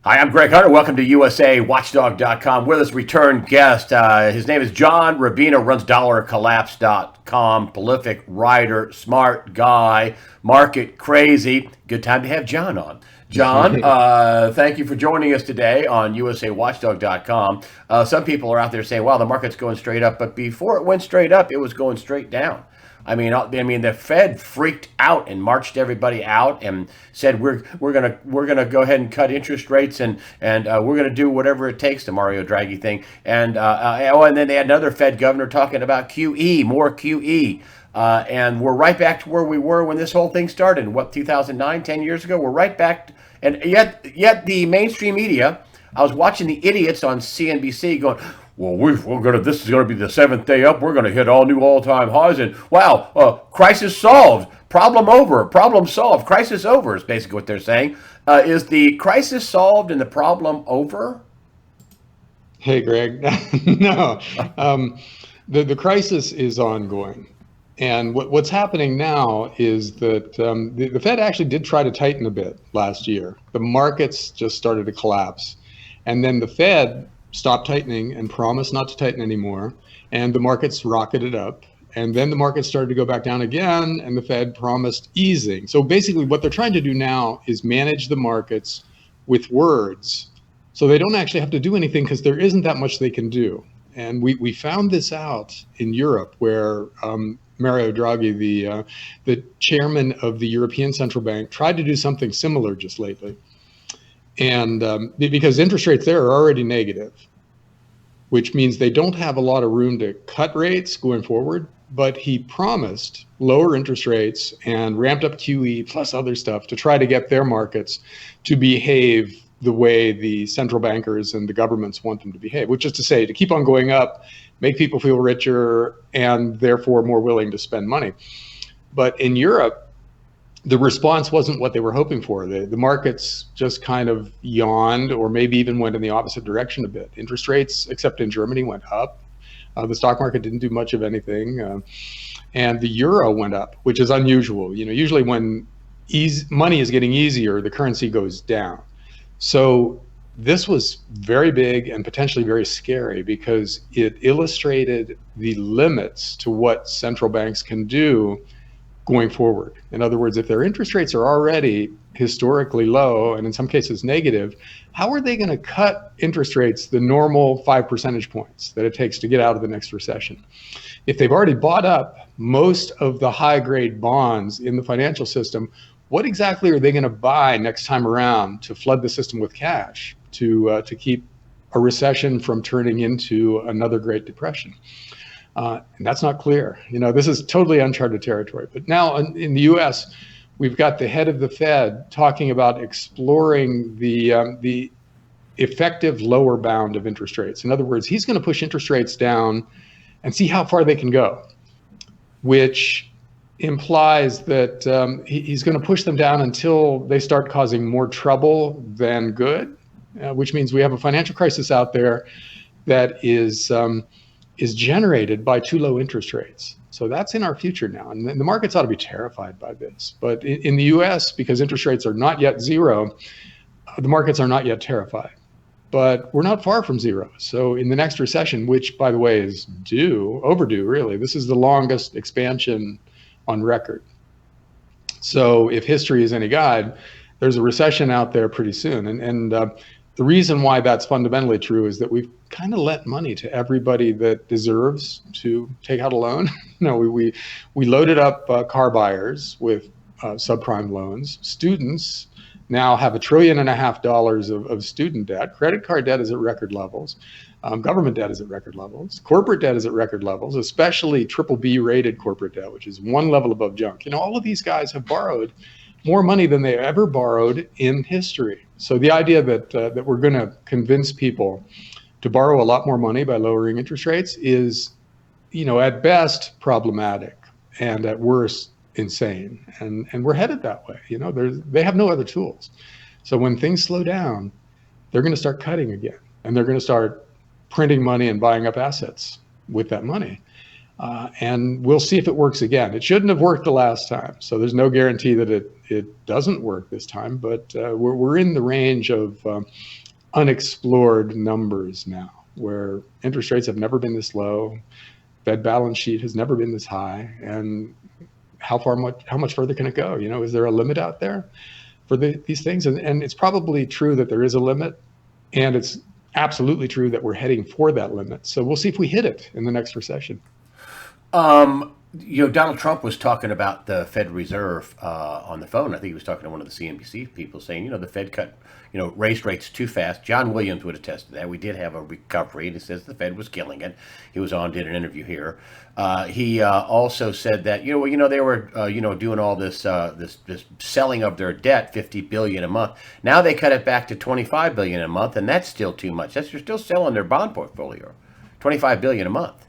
Hi, I'm Greg Hunter. Welcome to USAWatchdog.com. With us, return guest. His name is John Rubino, runs dollarcollapse.com. Prolific writer, smart guy, market crazy. Good time to have John on. John, thank you for joining us today on USAWatchdog.com. Some people are out there saying, "Wow, the market's going straight up," but before it went straight up, it was going straight down. I mean, the Fed freaked out and marched everybody out and said we're gonna go ahead and cut interest rates and we're gonna do whatever it takes, the Mario Draghi thing. And then they had another Fed governor talking about QE, more QE. And we're right back to where we were when this whole thing started. What, 2009, 10 years ago? We're right back. And yet the mainstream media, I was watching the idiots on CNBC going, well, we're gonna. This is gonna be the seventh day up. We're gonna hit all new all-time highs, and wow, crisis solved, problem over, problem solved, crisis over is basically what they're saying. Is the crisis solved and the problem over? Hey, Greg. No, the crisis is ongoing. And what's happening now is that the Fed actually did try to tighten a bit last year. The markets just started to collapse. And then the Fed stopped tightening and promised not to tighten anymore. And the markets rocketed up. And then the markets started to go back down again, and the Fed promised easing. So basically, what they're trying to do now is manage the markets with words. So they don't actually have to do anything because there isn't that much they can do. And we found this out in Europe, where Mario Draghi, the chairman of the European Central Bank, tried to do something similar just lately. And because interest rates there are already negative, which means they don't have a lot of room to cut rates going forward. But he promised lower interest rates and ramped up QE plus other stuff to try to get their markets to behave the way the central bankers and the governments want them to behave, which is to say, to keep on going up, make people feel richer, and therefore more willing to spend money. But in Europe, the response wasn't what they were hoping for. The markets just kind of yawned, or maybe even went in the opposite direction a bit. Interest rates, except in Germany, went up. The stock market didn't do much of anything. And the euro went up, which is unusual. Usually when money is getting easier, the currency goes down. So this was very big and potentially very scary because it illustrated the limits to what central banks can do going forward. In other words, if their interest rates are already historically low and in some cases negative, how are they going to cut interest rates the normal 5 percentage points that it takes to get out of the next recession? If they've already bought up most of the high grade bonds in the financial system, what exactly are they going to buy next time around to flood the system with cash to keep a recession from turning into another Great Depression? And that's not clear. This is totally uncharted territory. But now in the U.S., we've got the head of the Fed talking about exploring the effective lower bound of interest rates. In other words, he's going to push interest rates down and see how far they can go, which implies that he's going to push them down until they start causing more trouble than good, which means we have a financial crisis out there that is generated by too low interest rates. So that's in our future now. And the markets ought to be terrified by this. But in the US, because interest rates are not yet zero, the markets are not yet terrified. But we're not far from zero. So in the next recession, which, by the way, is overdue, really, this is the longest expansion on record. So if history is any guide, there's a recession out there pretty soon. And the reason why that's fundamentally true is that we've kind of lent money to everybody that deserves to take out a loan. We loaded up car buyers with subprime loans. Students now have $1.5 trillion of student debt. Credit card debt is at record levels. Government debt is at record levels. Corporate debt is at record levels, especially BBB rated corporate debt, which is one level above junk. All of these guys have borrowed more money than they ever borrowed in history. So the idea that we're going to convince people to borrow a lot more money by lowering interest rates is, at best problematic and at worst insane. And we're headed that way. They have no other tools. So when things slow down, they're going to start cutting again, and they're going to start printing money and buying up assets with that money. And we'll see if it works again. It shouldn't have worked the last time, so there's no guarantee that it doesn't work this time. But we're in the range of unexplored numbers now, where interest rates have never been this low, Fed balance sheet has never been this high, and how much further can it go? Is there a limit out there for these things? And it's probably true that there is a limit, and it's absolutely true that we're heading for that limit. So we'll see if we hit it in the next recession. Donald Trump was talking about the Fed Reserve on the phone. I think he was talking to one of the CNBC people saying, the Fed cut, raised rates too fast. John Williams would attest to that. We did have a recovery, and he says the Fed was killing it. He was did an interview here. He also said that, they were, doing all this selling of their debt, $50 billion a month. Now they cut it back to $25 billion a month, and that's still too much. They're still selling their bond portfolio, $25 billion a month.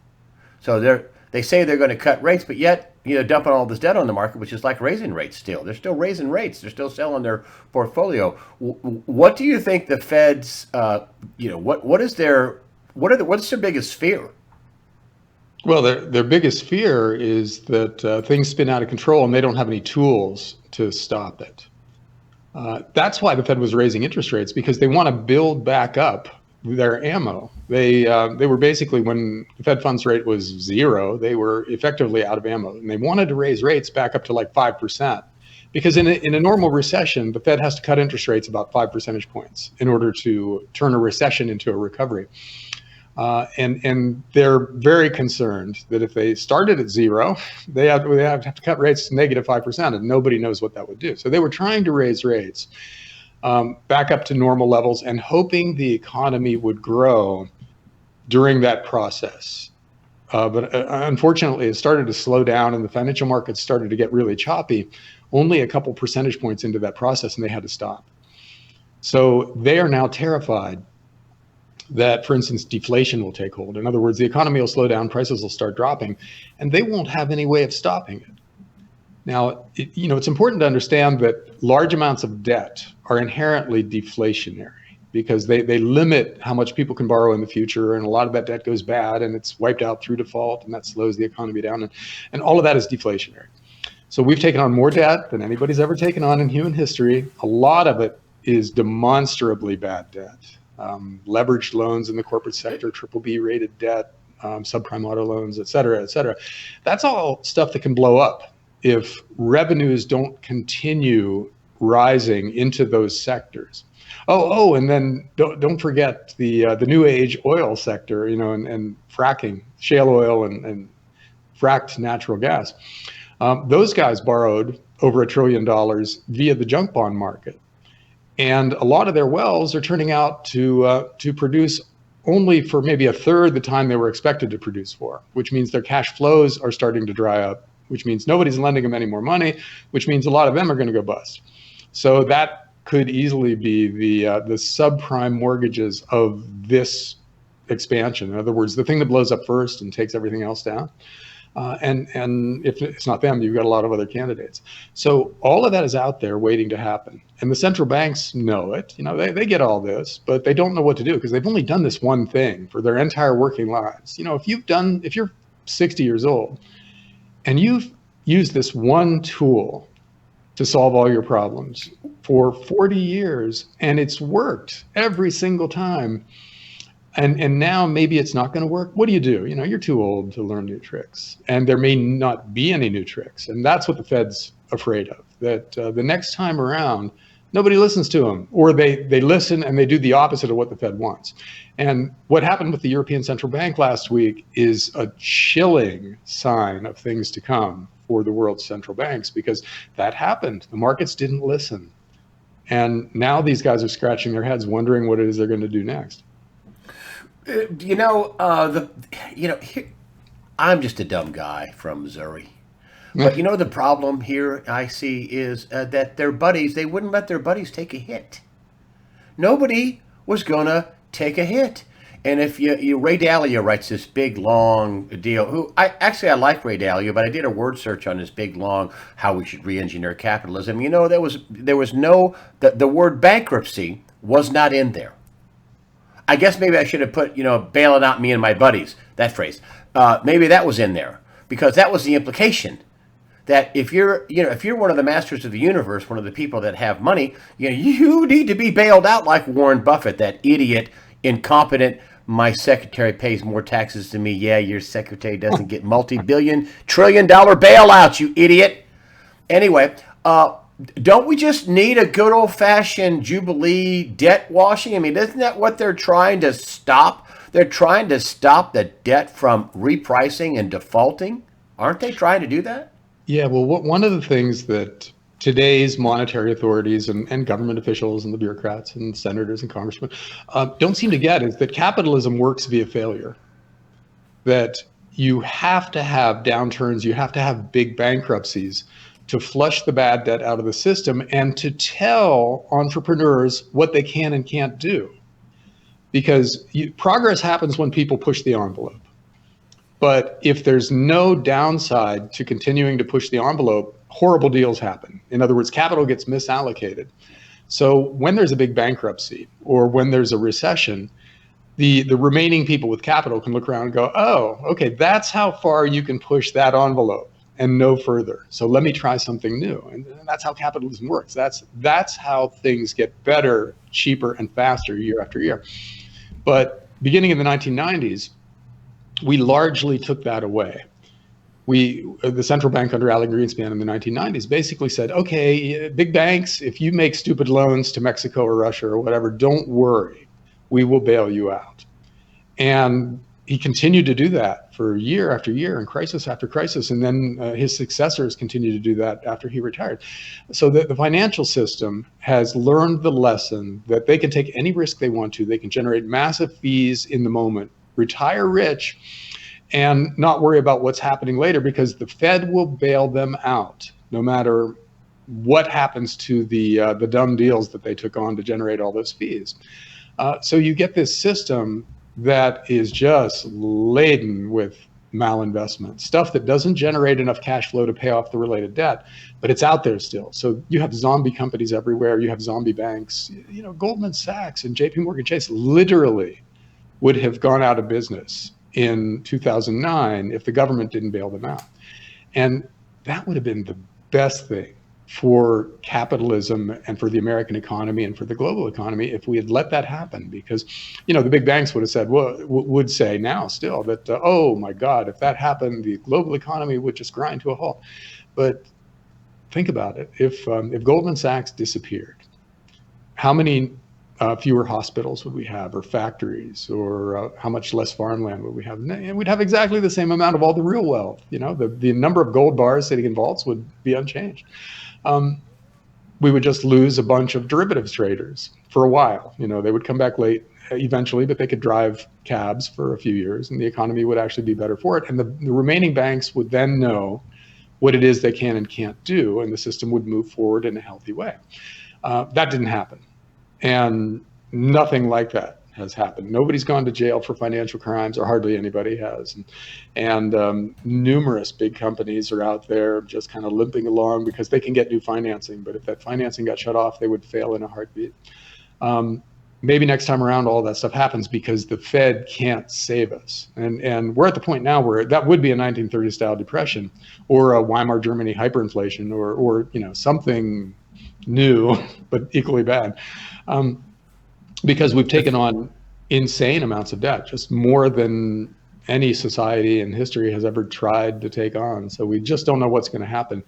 So they say they're going to cut rates, but yet, dumping all this debt on the market, which is like raising rates still. They're still raising rates. They're still selling their portfolio. What do you think the Fed's, what's their biggest fear? Well, their biggest fear is that things spin out of control and they don't have any tools to stop it. That's why the Fed was raising interest rates, because they want to build back up their ammo. They were basically, when the Fed funds rate was 0, they were effectively out of ammo, and they wanted to raise rates back up to like 5%, because in a normal recession, the Fed has to cut interest rates about 5 percentage points in order to turn a recession into a recovery. And they're very concerned that if they started at 0, they have to cut rates to negative 5%, and nobody knows what that would do. So they were trying to raise rates back up to normal levels and hoping the economy would grow during that process. But unfortunately, it started to slow down and the financial markets started to get really choppy only a couple percentage points into that process, and they had to stop. So they are now terrified that, for instance, deflation will take hold. In other words, the economy will slow down, prices will start dropping, and they won't have any way of stopping it. Now, it's important to understand that large amounts of debt are inherently deflationary, because they limit how much people can borrow in the future, and a lot of that debt goes bad and it's wiped out through default, and that slows the economy down, and all of that is deflationary. So we've taken on more debt than anybody's ever taken on in human history. A lot of it is demonstrably bad debt. Leveraged loans in the corporate sector, BBB rated debt, subprime auto loans, et cetera, et cetera. That's all stuff that can blow up if revenues don't continue rising into those sectors. And then don't forget the new age oil sector, and fracking, shale oil and fracked natural gas. Those guys borrowed over $1 trillion via the junk bond market, and a lot of their wells are turning out to produce only for maybe a third the time they were expected to produce for, which means their cash flows are starting to dry up, which means nobody's lending them any more money, which means a lot of them are going to go bust. So that could easily be the subprime mortgages of this expansion. In other words, the thing that blows up first and takes everything else down. And if it's not them, you've got a lot of other candidates. So all of that is out there waiting to happen. And the central banks know it. They get all this, but they don't know what to do because they've only done this one thing for their entire working lives. If you're 60 years old and you've used this one tool to solve all your problems for 40 years and it's worked every single time, and now maybe it's not going to work, what do? You're too old to learn new tricks, and there may not be any new tricks. And that's what the Fed's afraid of, that the next time around, nobody listens to them, or they listen and they do the opposite of what the Fed wants. And what happened with the European Central Bank last week is a chilling sign of things to come for the world's central banks, because that happened. The markets didn't listen. And now these guys are scratching their heads wondering what it is they're going to do next. I'm just a dumb guy from Missouri. But the problem here I see is that their buddies, they wouldn't let their buddies take a hit. Nobody was going to take a hit. And if Ray Dalio writes this big, long deal, I like Ray Dalio, but I did a word search on this big, long, how we should re-engineer capitalism. The word bankruptcy was not in there. I guess maybe I should have put, bailing out me and my buddies, that phrase. Maybe that was in there because that was the implication that if you're one of the masters of the universe, one of the people that have money, you need to be bailed out like Warren Buffett, that idiot, incompetent. My secretary pays more taxes than me. Yeah, your secretary doesn't get multi-billion, trillion-dollar bailouts, you idiot. Anyway, don't we just need a good old-fashioned Jubilee debt washing? I mean, isn't that what they're trying to stop? They're trying to stop the debt from repricing and defaulting. Aren't they trying to do that? Yeah, well, one of the things that today's monetary authorities and government officials and the bureaucrats and senators and congressmen don't seem to get is that capitalism works via failure. That you have to have downturns, you have to have big bankruptcies to flush the bad debt out of the system and to tell entrepreneurs what they can and can't do. Because progress happens when people push the envelope. But if there's no downside to continuing to push the envelope, horrible deals happen. In other words, capital gets misallocated. So when there's a big bankruptcy or when there's a recession, the remaining people with capital can look around and go, oh, okay, that's how far you can push that envelope and no further. So let me try something new. And that's how capitalism works. That's how things get better, cheaper, and faster year after year. But beginning in the 1990s, we largely took that away. The central bank under Alan Greenspan in the 1990s basically said, okay, big banks, if you make stupid loans to Mexico or Russia or whatever, don't worry, we will bail you out. And he continued to do that for year after year and crisis after crisis. And then his successors continued to do that after he retired. So the financial system has learned the lesson that they can take any risk they want to. They can generate massive fees in the moment, retire rich, and not worry about what's happening later because the Fed will bail them out no matter what happens to the dumb deals that they took on to generate all those fees. So you get this system that is just laden with malinvestment, stuff that doesn't generate enough cash flow to pay off the related debt, but it's out there still. So you have zombie companies everywhere. You have zombie banks. Goldman Sachs and JP Morgan Chase literally would have gone out of business in 2009 if the government didn't bail them out. And that would have been the best thing for capitalism and for the American economy and for the global economy if we had let that happen, because the big banks would have said, would say now still that oh my God, if that happened, the global economy would just grind to a halt. But think about it: if Goldman Sachs disappeared, how many fewer hospitals would we have, or factories, or how much less farmland would we have? And we'd have exactly the same amount of all the real wealth. The number of gold bars sitting in vaults would be unchanged. We would just lose a bunch of derivatives traders for a while. They would come back late eventually, but they could drive cabs for a few years and the economy would actually be better for it. And the remaining banks would then know what it is they can and can't do, and the system would move forward in a healthy way. That didn't happen. And nothing like that has happened. Nobody's gone to jail for financial crimes, or hardly anybody has. And numerous big companies are out there just kind of limping along because they can get new financing. But if that financing got shut off, they would fail in a heartbeat. Maybe next time around, all that stuff happens because the Fed can't save us. And we're at the point now where that would be a 1930s style depression, or a Weimar Germany hyperinflation, or something new but equally bad. Because we've taken on insane amounts of debt, just more than any society in history has ever tried to take on. So we just don't know what's going to happen.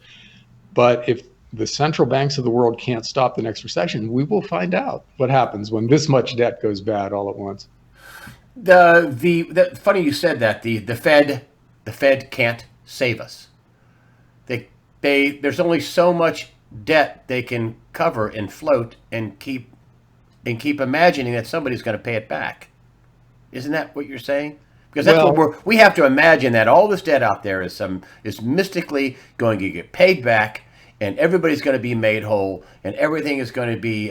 But if the central banks of the world can't stop the next recession, we will find out what happens when this much debt goes bad all at once. The funny you said that the Fed can't save us. There's only so much debt they can cover and float and keep imagining that somebody's going to pay it back. Isn't that what you're saying? Because that's what we have to imagine, that all this debt out there is mystically going to get paid back, and everybody's going to be made whole, and everything is going to be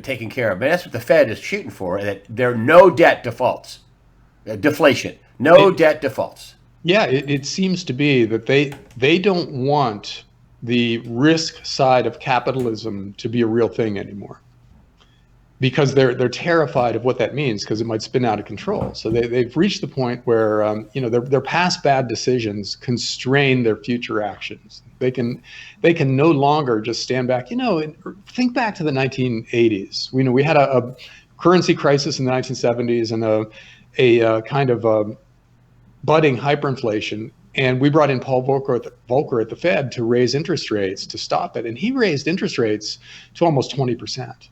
taken care of. But that's what the Fed is shooting for, that there are no debt defaults, deflation, debt defaults. Yeah, it seems to be that they don't want the risk side of capitalism to be a real thing anymore. because they're terrified of what that means, because it might spin out of control. So they've reached the point where their past bad decisions constrain their future actions. They can no longer just stand back. Think back to the 1980s. We had a currency crisis in the 1970s and a kind of budding hyperinflation. And we brought in Paul Volcker at the Fed to raise interest rates to stop it. And he raised interest rates to almost 20%.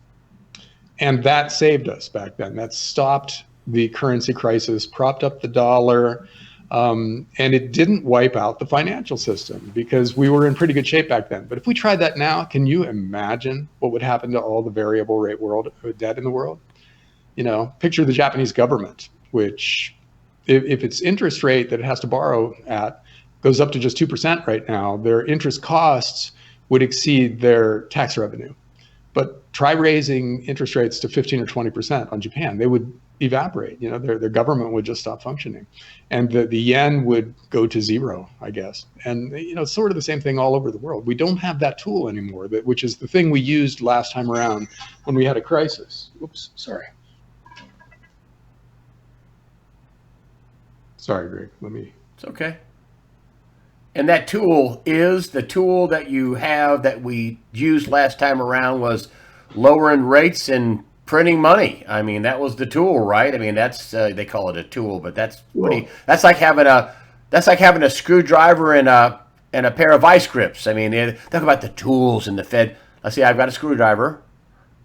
And that saved us back then. That stopped the currency crisis, propped up the dollar, and it didn't wipe out the financial system because we were in pretty good shape back then. But if we tried that now, can you imagine what would happen to all the variable rate debt in the world? Picture the Japanese government, which if its interest rate that it has to borrow at goes up to just 2% right now, their interest costs would exceed their tax revenue. But try raising interest rates to 15 or 20% on Japan, they would evaporate. Their government would just stop functioning, and the yen would go to zero, I guess. And sort of the same thing all over the world. We don't have that tool anymore, which is the thing we used last time around when we had a crisis. Oops, sorry. Sorry, Greg. It's okay. And that tool is the tool that you have that we used last time around was lowering rates and printing money. I mean, that was the tool, right? I mean, that's they call it a tool, but that's pretty. That's like having a screwdriver and a pair of vice grips. I mean, talk about the tools in the Fed. Let's see, I've got a screwdriver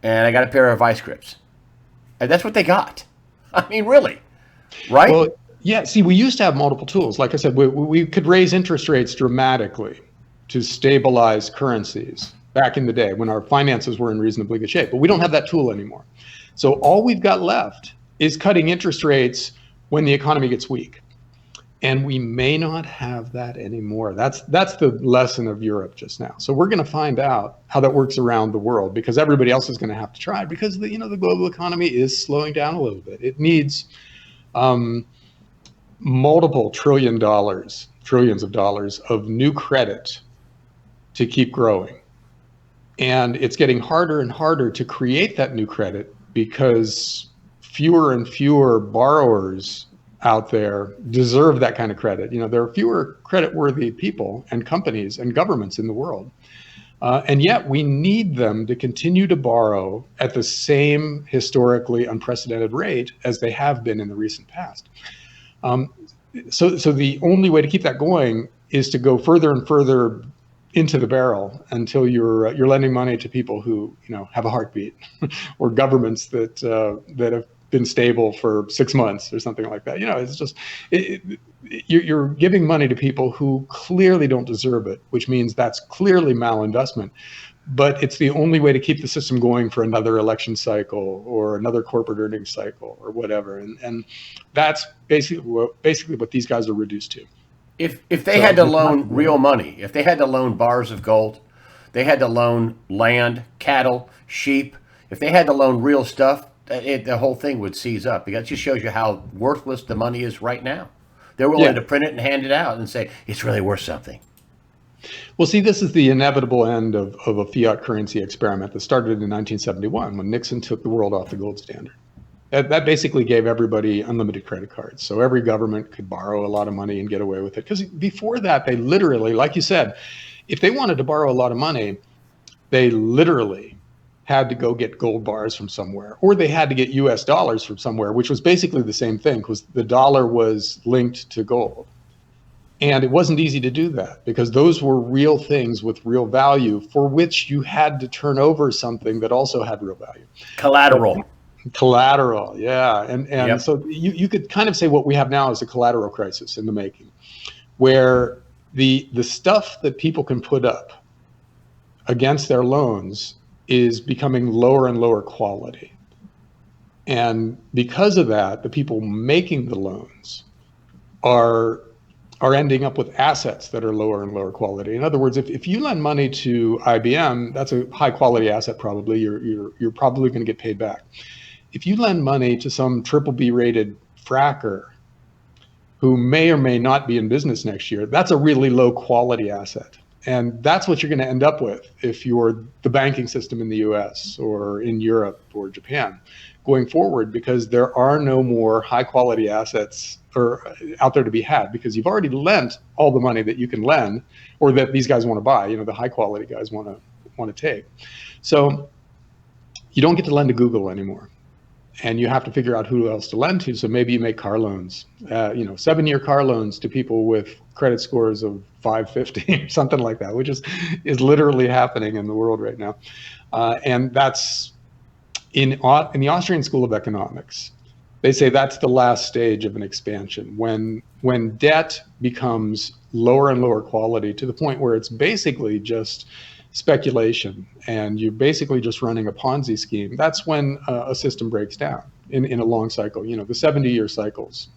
and I got a pair of vice grips. And that's what they got. I mean, really, right? Well, yeah, see, we used to have multiple tools. Like I said, we could raise interest rates dramatically to stabilize currencies back in the day when our finances were in reasonably good shape. But we don't have that tool anymore. So all we've got left is cutting interest rates when the economy gets weak. And we may not have that anymore. That's the lesson of Europe just now. So we're going to find out how that works around the world, because everybody else is going to have to try, because the global economy is slowing down a little bit. It needs multiple trillions of dollars of new credit to keep growing. And it's getting harder and harder to create that new credit because fewer and fewer borrowers out there deserve that kind of credit. There are fewer credit-worthy people and companies and governments in the world. And yet we need them to continue to borrow at the same historically unprecedented rate as they have been in the recent past. So the only way to keep that going is to go further and further into the barrel until you're lending money to people who have a heartbeat, or governments that have been stable for 6 months or something like that. It's just you're giving money to people who clearly don't deserve it, which means that's clearly malinvestment. But it's the only way to keep the system going for another election cycle or another corporate earnings cycle or whatever. And that's basically what these guys are reduced to. If they had to loan real money, if they had to loan bars of gold, they had to loan land, cattle, sheep, if they had to loan real stuff, the whole thing would seize up. It just shows you how worthless the money is right now. They're willing to print it and hand it out and say, it's really worth something. Well, see, this is the inevitable end of a fiat currency experiment that started in 1971 when Nixon took the world off the gold standard. That basically gave everybody unlimited credit cards. So every government could borrow a lot of money and get away with it. Because before that, they literally, like you said, if they wanted to borrow a lot of money, they literally had to go get gold bars from somewhere, or they had to get US dollars from somewhere, which was basically the same thing because the dollar was linked to gold. And it wasn't easy to do that because those were real things with real value for which you had to turn over something that also had real value. Collateral, yeah. And so you could kind of say what we have now is a collateral crisis in the making, where the stuff that people can put up against their loans is becoming lower and lower quality. And because of that, the people making the loans are ending up with assets that are lower and lower quality. In other words, if you lend money to IBM, that's a high quality asset probably. You're probably going to get paid back. If you lend money to some BBB rated fracker who may or may not be in business next year, that's a really low quality asset. And that's what you're going to end up with if you're the banking system in the US or in Europe or Japan going forward, because there are no more high quality assets or out there to be had, because you've already lent all the money that you can lend or that these guys want to buy, the high quality guys want to take. So you don't get to lend to Google anymore. And you have to figure out who else to lend to. So maybe you make car loans, 7-year car loans to people with credit scores of 550 or something like that, which is literally happening in the world right now. And that's in the Austrian School of Economics. They say that's the last stage of an expansion, when debt becomes lower and lower quality to the point where it's basically just speculation and you're basically just running a Ponzi scheme. That's when a system breaks down in a long cycle. The 70-year cycles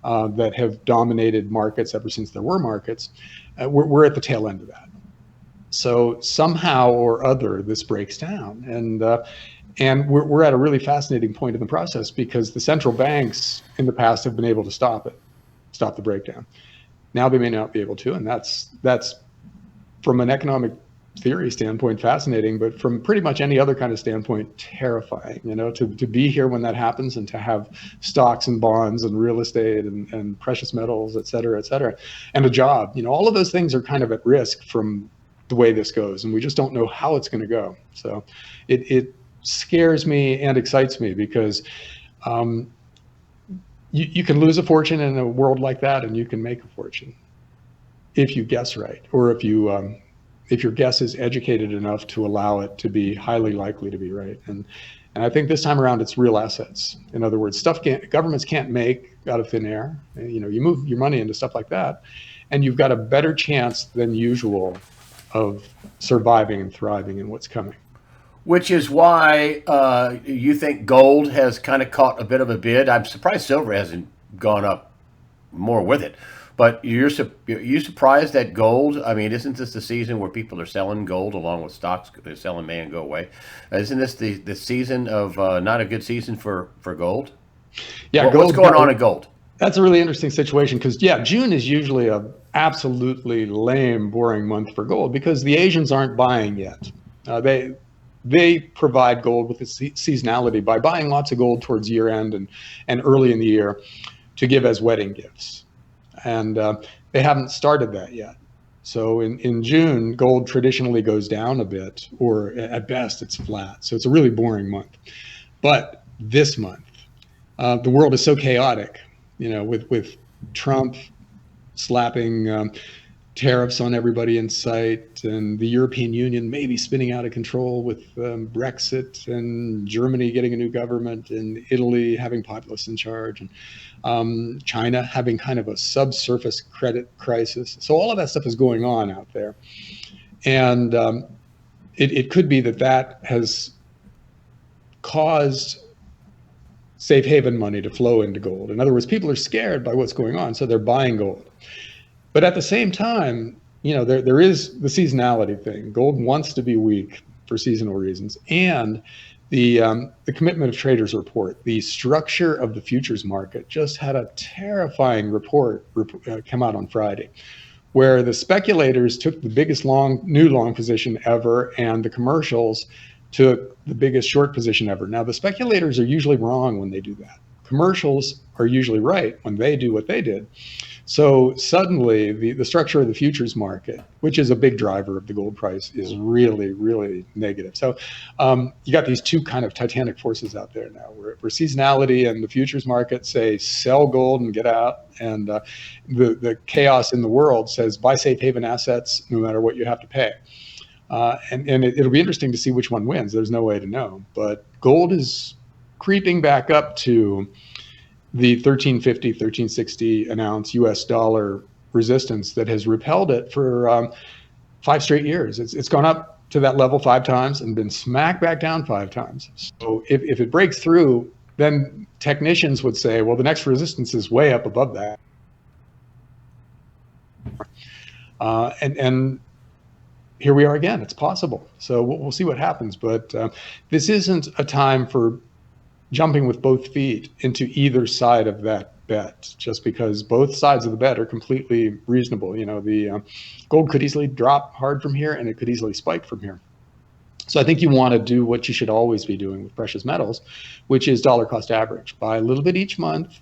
that have dominated markets ever since there were markets, we're at the tail end of that. So somehow or other this breaks down, and we're at a really fascinating point in the process, because the central banks in the past have been able to stop the breakdown. Now they may not be able to, and that's from an economic theory standpoint fascinating, but from pretty much any other kind of standpoint terrifying. To be here when that happens, and to have stocks and bonds and real estate and precious metals, et cetera, and a job. All of those things are kind of at risk from the way this goes, and we just don't know how it's going to go. So it scares me and excites me, because you can lose a fortune in a world like that, and you can make a fortune if you guess right, or if your guess is educated enough to allow it to be highly likely to be right. And I think this time around it's real assets. In other words, governments can't make out of thin air. You move your money into stuff like that, and you've got a better chance than usual of surviving and thriving in what's coming. Which is why you think gold has kind of caught a bit of a bid. I'm surprised silver hasn't gone up more with it. But you're surprised that gold? I mean, isn't this the season where people are selling gold along with stocks? They're selling may and go away. Isn't this the season of not a good season for gold? Yeah, what's going on in gold? That's a really interesting situation, because June is usually a absolutely lame, boring month for gold, because the Asians aren't buying yet. They provide gold with its seasonality by buying lots of gold towards year end and early in the year to give as wedding gifts. And they haven't started that yet. So in June, gold traditionally goes down a bit, or at best it's flat. So it's a really boring month. But this month, the world is so chaotic, with Trump slapping tariffs on everybody in sight, and the European Union maybe spinning out of control with Brexit, and Germany getting a new government, and Italy having populists in charge, and China having kind of a subsurface credit crisis. So all of that stuff is going on out there. And it could be that has caused safe haven money to flow into gold. In other words, people are scared by what's going on, so they're buying gold. But at the same time, there is the seasonality thing. Gold wants to be weak for seasonal reasons, and the commitment of traders report, the structure of the futures market, just had a terrifying report come out on Friday, where the speculators took the biggest new long position ever, and the commercials took the biggest short position ever. Now, the speculators are usually wrong when they do that. Commercials are usually right when they do what they did. So suddenly the structure of the futures market, which is a big driver of the gold price, is really, really negative. So you got these two kind of titanic forces out there now, where seasonality and the futures market say sell gold and get out, and the chaos in the world says buy safe haven assets no matter what you have to pay. And it'll be interesting to see which one wins. There's no way to know. But gold is creeping back up to the 1350, 1360 an ounce US dollar resistance that has repelled it for 5 straight years. It's gone up to that level 5 times and been smacked back down 5 times. So if it breaks through, then technicians would say, well, the next resistance is way up above that. And here we are again. It's possible. So we'll see what happens. But this isn't a time for jumping with both feet into either side of that bet, just because both sides of the bet are completely reasonable. The gold could easily drop hard from here, and it could easily spike from here. So I think you want to do what you should always be doing with precious metals, which is dollar cost average. Buy a little bit each month.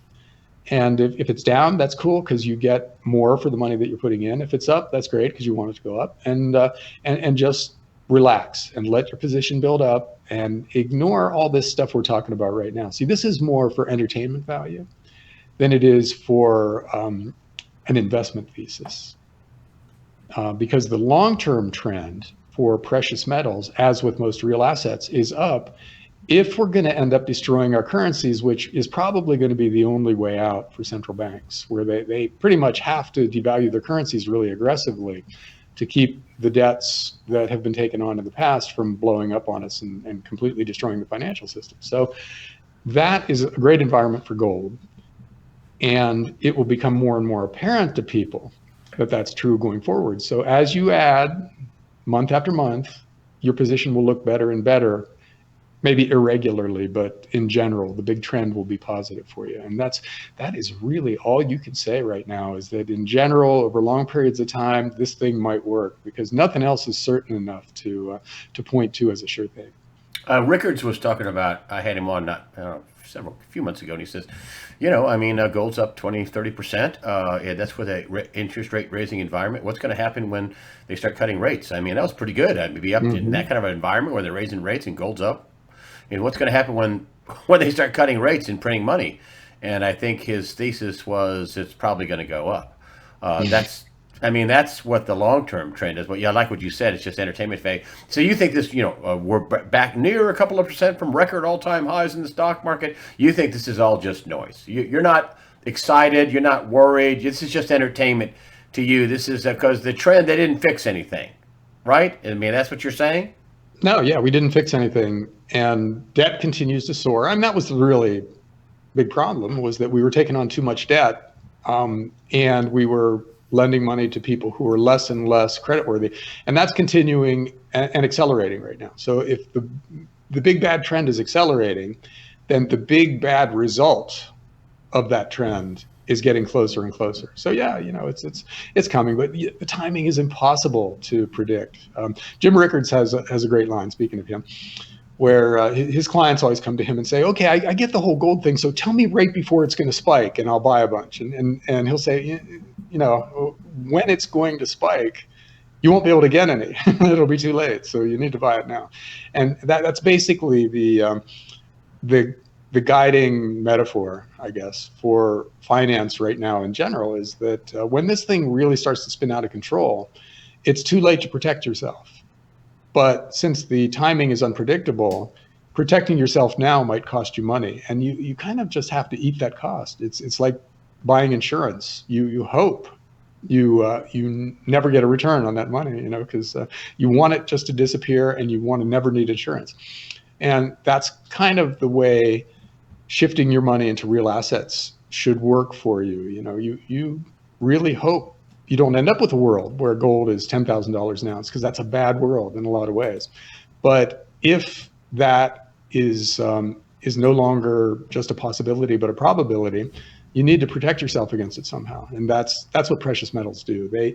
And if it's down, that's cool because you get more for the money that you're putting in. If it's up, that's great because you want it to go up. And just relax and let your position build up and ignore all this stuff we're talking about right now. See, this is more for entertainment value than it is for an investment thesis. Because the long-term trend for precious metals, as with most real assets, is up if we're going to end up destroying our currencies, which is probably going to be the only way out for central banks, where they pretty much have to devalue their currencies really aggressively to keep the debts that have been taken on in the past from blowing up on us and completely destroying the financial system. So that is a great environment for gold. And it will become more and more apparent to people that that's true going forward. So as you add month after month, your position will look better and better, maybe irregularly, but in general, the big trend will be positive for you. And that is really all you can say right now, is that in general, over long periods of time, this thing might work, because nothing else is certain enough to point to as a sure thing. Rickards was talking about, I had him on a few months ago, and he says, gold's up 20, 30%. That's with a interest rate raising environment. What's going to happen when they start cutting rates? I mean, that was pretty good. I'd be up in that kind of an environment where they're raising rates and gold's up. And what's going to happen when they start cutting rates and printing money? And I think his thesis was it's probably going to go up. That's what the long-term trend is. But yeah, I like what you said. It's just entertainment value. So you think this, we're back near a couple of percent from record all-time highs in the stock market. You think this is all just noise. You're not excited. You're not worried. This is just entertainment to you. This is because the trend, they didn't fix anything, right? I mean, that's what you're saying? No, yeah, we didn't fix anything. And debt continues to soar. And that was the really big problem, was that we were taking on too much debt. And we were lending money to people who were less and less creditworthy. And that's continuing and accelerating right now. So if the big bad trend is accelerating, then the big bad result of that trend is getting closer and closer. So yeah, it's coming, but the timing is impossible to predict. Jim Rickards has a great line, speaking of him, where his clients always come to him and say, okay, I get the whole gold thing, so tell me right before it's going to spike and I'll buy a bunch. And he'll say, when it's going to spike, you won't be able to get any. It'll be too late, so you need to buy it now. And that's basically the guiding metaphor, I guess, for finance right now in general, is that when this thing really starts to spin out of control, it's too late to protect yourself. But since the timing is unpredictable, protecting yourself now might cost you money, and you kind of just have to eat that cost. It's like buying insurance. You hope you never get a return on that money, because you want it just to disappear, and you want to never need insurance. And that's kind of the way shifting your money into real assets should work for you. You really hope you don't end up with a world where gold is $10,000 an ounce, because that's a bad world in a lot of ways. But if that is no longer just a possibility but a probability, you need to protect yourself against it somehow. And that's what precious metals do. They,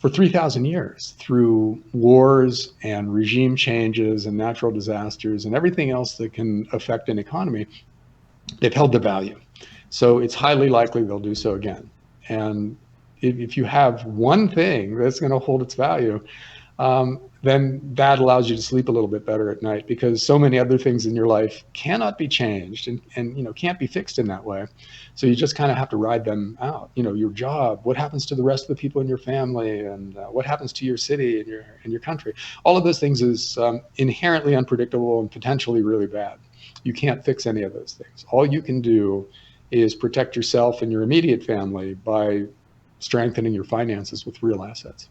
for 3,000 years, through wars and regime changes and natural disasters and everything else that can affect an economy, they've held their value. So it's highly likely they'll do so again. And if you have one thing that's going to hold its value, then that allows you to sleep a little bit better at night, because so many other things in your life cannot be changed and can't be fixed in that way. So you just kind of have to ride them out. Your job, what happens to the rest of the people in your family, and what happens to your city and your country. All of those things is inherently unpredictable and potentially really bad. You can't fix any of those things. All you can do is protect yourself and your immediate family by strengthening your finances with real assets.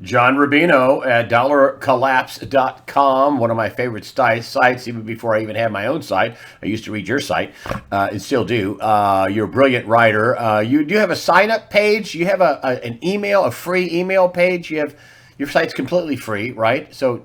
John Rubino at dollarcollapse.com, one of my favorite sites, even before I even had my own site. I used to read your site and still do. You're a brilliant writer. You do have a sign-up page. You have a free email page. Your site's completely free, right? So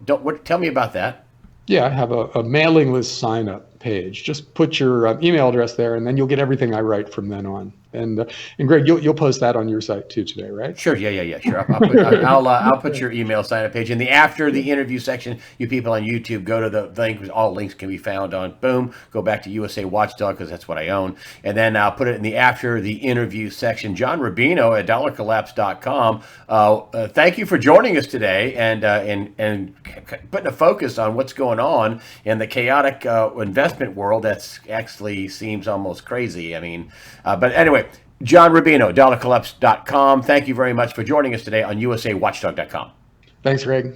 tell me about that. Yeah, I have a mailing list sign-up page. Just put your email address there, and then you'll get everything I write from then on. And Greg, you'll post that on your site too today, right? Sure. Yeah. Sure. I'll put your email sign up page. And after the interview section, you people on YouTube, go to the link. All links can be found on. Boom. Go back to USA Watchdog because that's what I own. And then I'll put it in the after the interview section. John Rubino at dollarcollapse.com. Thank you for joining us today and putting a focus on what's going on in the chaotic investment world. That's actually seems almost crazy. I mean, but anyway. John Rubino, dollarcollapse.com. Thank you very much for joining us today on USAWatchdog.com. Thanks, Greg.